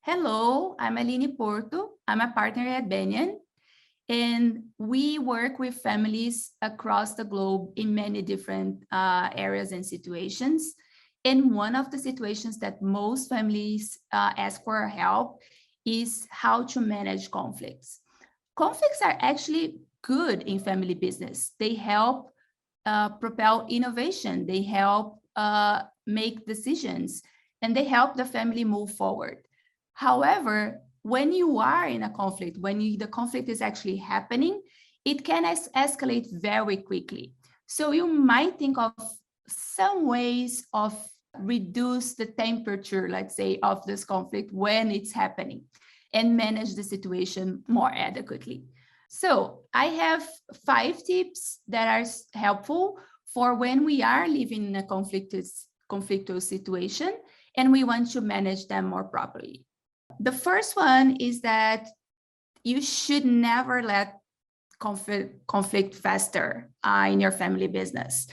Hello, I'm Aline Porto. I'm a partner at Banyan, and we work with families across the globe in many different areas and situations. And one of the situations that most families ask for help is how to manage conflicts. Conflicts are actually good in family business. They help propel innovation, they help make decisions, and they help the family move forward. However, when you are in a conflict, the conflict is actually happening, it can escalate very quickly. So you might think of some ways of reduce the temperature, let's say, of this conflict when it's happening and manage the situation more adequately. So I have 5 tips that are helpful for when we are living in a conflictual situation and we want to manage them more properly. The first one is that you should never let conflict fester in your family business.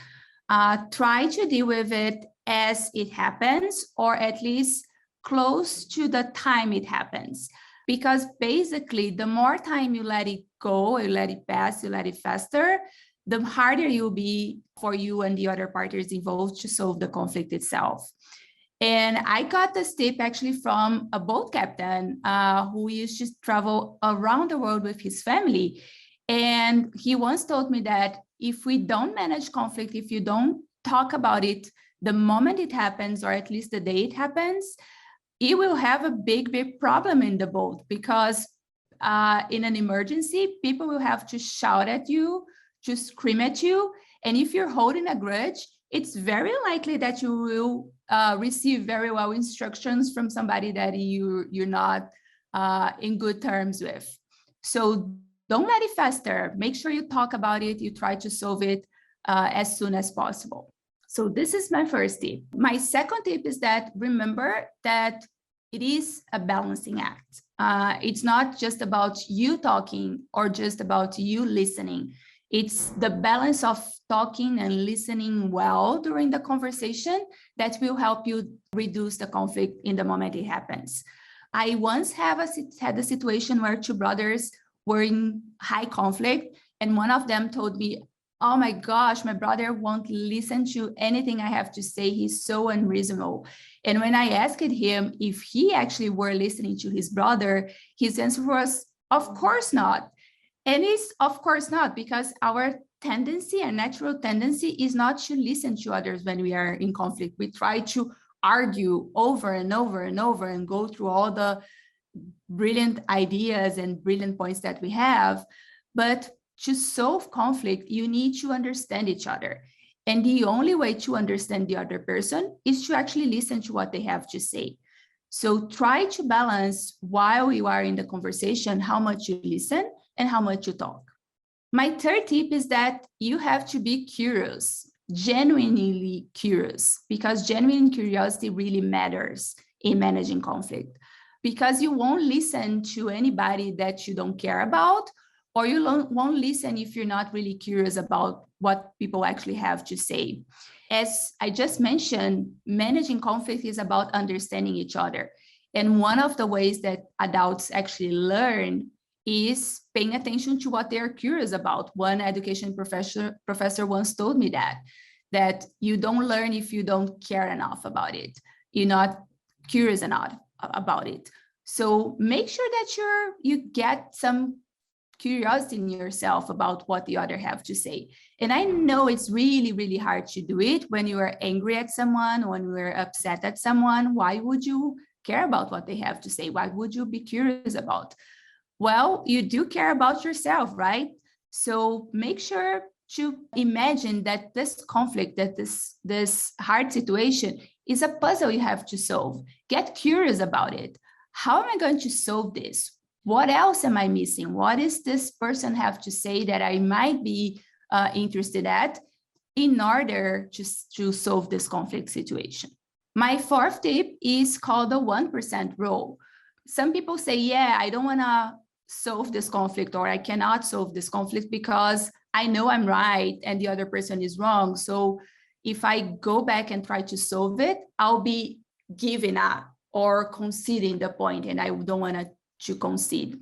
Try to deal with it as it happens, or at least close to the time it happens. Because basically, the more time you let it go, you let it pass, you let it fester, the harder it will be for you and the other parties involved to solve the conflict itself. And I got this tip actually from a boat captain who used to travel around the world with his family. And he once told me that if we don't manage conflict, if you don't talk about it the moment it happens, or at least the day it happens, it will have a big problem in the boat, because in an emergency, people will have to shout at you, to scream at you. And if you're holding a grudge, it's very likely that you will receive very well instructions from somebody that you're not in good terms with. So don't let it fester. Make sure you talk about it. You try to solve it as soon as possible. So this is my first tip. My second tip is that remember that it is a balancing act. It's not just about you talking or just about you listening. It's the balance of talking and listening well during the conversation that will help you reduce the conflict in the moment it happens. I once had a situation where 2 brothers were in high conflict, and one of them told me, "Oh my gosh, my brother won't listen to anything I have to say. He's so unreasonable." And when I asked him if he actually were listening to his brother, his answer was, "Of course not." And it's of course not, because our tendency, a natural tendency, is not to listen to others when we are in conflict. We try to argue over and over and over and go through all the brilliant ideas and brilliant points that we have. But to solve conflict, you need to understand each other. And the only way to understand the other person is to actually listen to what they have to say. So try to balance, while you are in the conversation, how much you listen and how much you talk. My third tip is that you have to be curious, genuinely curious, because genuine curiosity really matters in managing conflict. Because you won't listen to anybody that you don't care about, or you won't listen if you're not really curious about what people actually have to say. As I just mentioned, managing conflict is about understanding each other. And one of the ways that adults actually learn is paying attention to what they're curious about. One education professor once told me that you don't learn if you don't care enough about it. You're not curious enough about it. So make sure that you get some curiosity in yourself about what the other have to say. And I know it's really hard to do it when you are angry at someone, when you're upset at someone. Why would you care about what they have to say? Why would you be curious about? Well, you do care about yourself, right? So make sure to imagine that this conflict, that this hard situation is a puzzle you have to solve. Get curious about it. How am I going to solve this? What else am I missing? What does this person have to say that I might be interested at in order to solve this conflict situation? My fourth tip is called the 1% rule. Some people say, yeah, I don't want to solve this conflict, or I cannot solve this conflict because I know I'm right and the other person is wrong. So if I go back and try to solve it, I'll be giving up. or conceding the point, and I don't want to concede.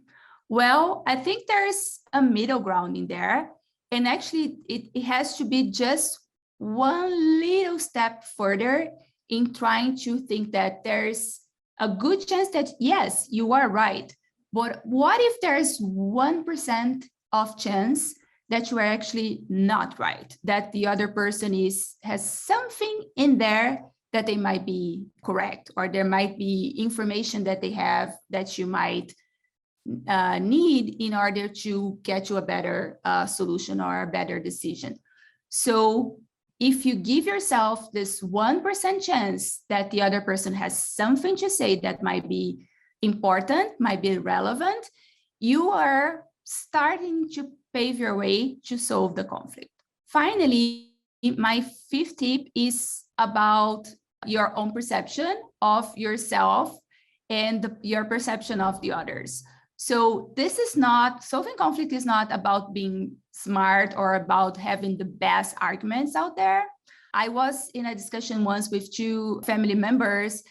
Well, I think there's a middle ground in there. And actually, it has to be just one little step further in trying to think that there's a good chance that, yes, you are right. But what if there's 1% of chance that you are actually not right, that the other person has something in there that they might be correct, or there might be information that they have that you might need in order to get to a better solution or a better decision. So if you give yourself this 1% chance that the other person has something to say that might be important, might be relevant, you are starting to pave your way to solve the conflict. Finally, my fifth tip is about your own perception of yourself and your perception of the others. So this is not, solving conflict is not about being smart or about having the best arguments out there. I was in a discussion once with two family members,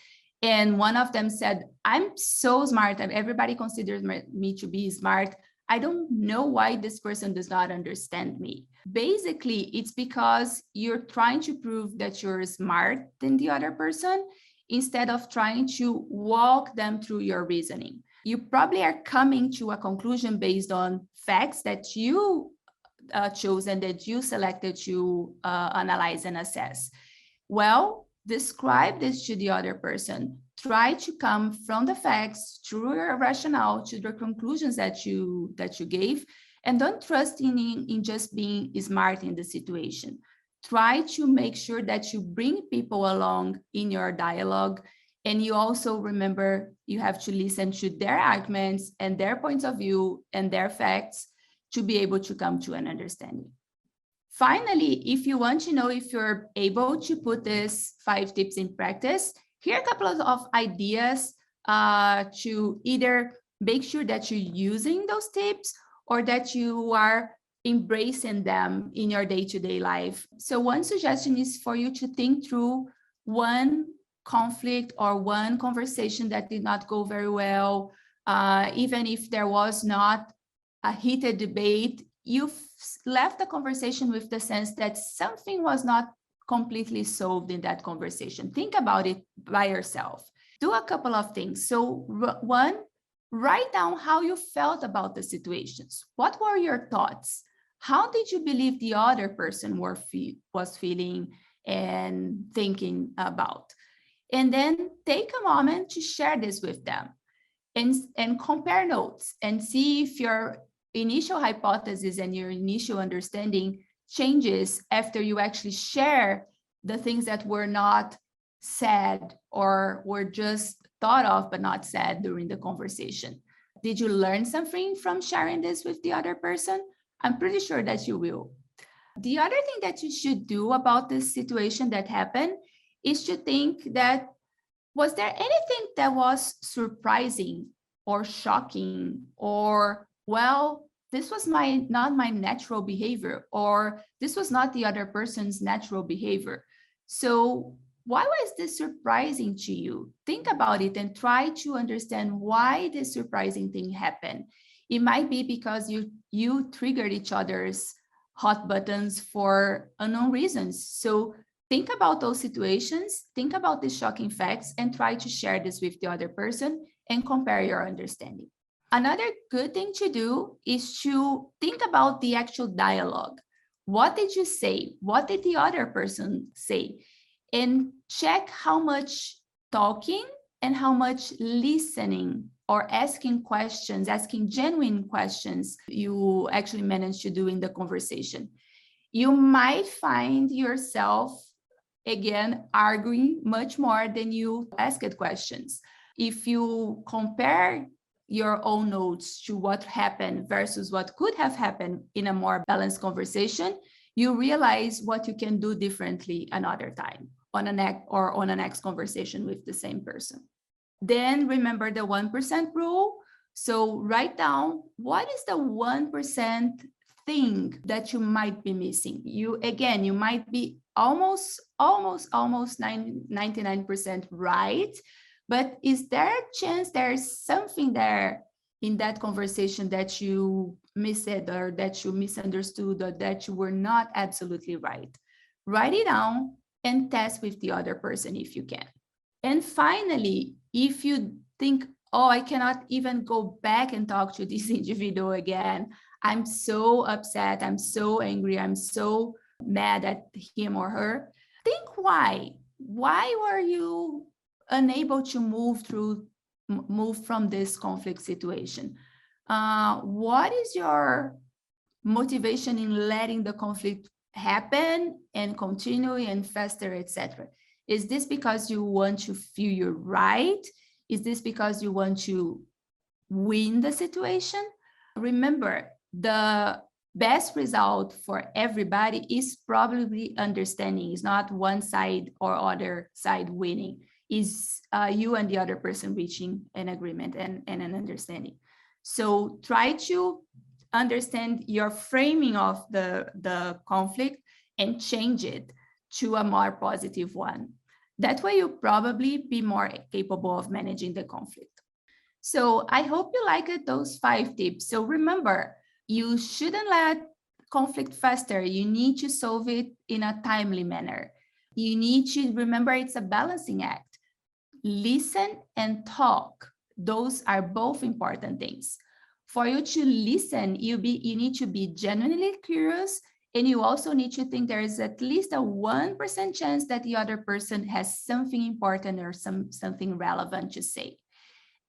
and one of them said, I'm so smart, and everybody considers me to be smart. I don't know why this person does not understand me. Basically, it's because you're trying to prove that you're smart than the other person instead of trying to walk them through your reasoning. You probably are coming to a conclusion based on facts that you chose and that you selected to analyze and assess. Well, describe this to the other person. Try to come from the facts through your rationale to the conclusions that you gave, and don't trust in just being smart in the situation. Try to make sure that you bring people along in your dialogue, and you also remember you have to listen to their arguments and their points of view and their facts to be able to come to an understanding. Finally, if you want to know if you're able to put these 5 tips in practice, here are a couple of ideas to either make sure that you're using those tips or that you are embracing them in your day-to-day life. So one suggestion is for you to think through one conflict or one conversation that did not go very well, even if there was not a heated debate, you've left the conversation with the sense that something was not completely solved in that conversation. Think about it by yourself. Do a couple of things. So one, write down how you felt about the situations. What were your thoughts? How did you believe the other person was feeling and thinking about? And then take a moment to share this with them and compare notes and see if your initial hypothesis and your initial understanding changes after you actually share the things that were not said or were just thought of but not said during the conversation. Did you learn something from sharing this with the other person? I'm pretty sure that you will. The other thing that you should do about this situation that happened is to think that, was there anything that was surprising or shocking, or, well, this was not my natural behavior, or this was not the other person's natural behavior. So why was this surprising to you? Think about it and try to understand why this surprising thing happened. It might be because you triggered each other's hot buttons for unknown reasons. So think about those situations, think about the shocking facts, and try to share this with the other person and compare your understanding. Another good thing to do is to think about the actual dialogue. What did you say? What did the other person say? And check how much talking and how much listening or asking questions, asking genuine questions you actually managed to do in the conversation. You might find yourself, again, arguing much more than you asked questions. If you compare your own notes to what happened versus what could have happened in a more balanced conversation, you realize what you can do differently another time on a next conversation with the same person. Then remember the 1% rule. So write down, what is the 1% thing that you might be missing? You might be almost 99% right, But is there a chance there's something there in that conversation that you missed or that you misunderstood or that you were not absolutely right? Write it down and test with the other person if you can. And finally, if you think, oh, I cannot even go back and talk to this individual again, I'm so upset, I'm so angry, I'm so mad at him or her, think why. Why were you unable to move from this conflict situation? What is your motivation in letting the conflict happen and continue and fester, etc.? Is this because you want to feel you're right? Is this because you want to win the situation? Remember, the best result for everybody is probably understanding. It's not one side or other side winning. Is you and the other person reaching an agreement and an understanding. So try to understand your framing of the conflict and change it to a more positive one. That way you'll probably be more capable of managing the conflict. So I hope you liked those 5 tips. So remember, you shouldn't let conflict fester. You need to solve it in a timely manner. You need to remember it's a balancing act. Listen and talk. Those are both important things. For you to listen, you need to be genuinely curious, and you also need to think there is at least a 1% chance that the other person has something important or something relevant to say.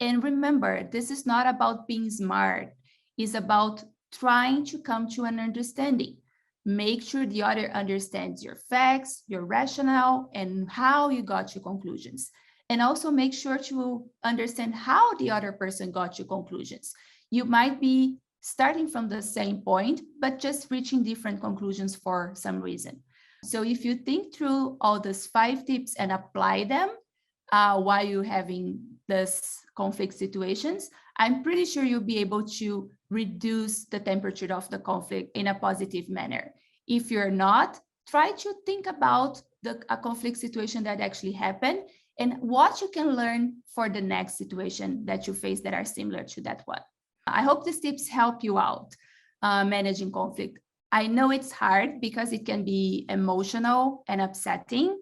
And remember, this is not about being smart. It's about trying to come to an understanding. Make sure the other understands your facts, your rationale, and how you got to conclusions. And also make sure to understand how the other person got to conclusions. You might be starting from the same point, but just reaching different conclusions for some reason. So if you think through all these 5 tips and apply them while you're having this conflict situations, I'm pretty sure you'll be able to reduce the temperature of the conflict in a positive manner. If you're not, try to think about a conflict situation that actually happened and what you can learn for the next situation that you face that are similar to that one. I hope these tips help you out managing conflict. I know it's hard because it can be emotional and upsetting,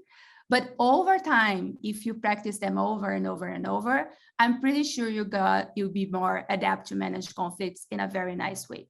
but over time, if you practice them over and over and over, I'm pretty sure you'll be more adept to manage conflicts in a very nice way.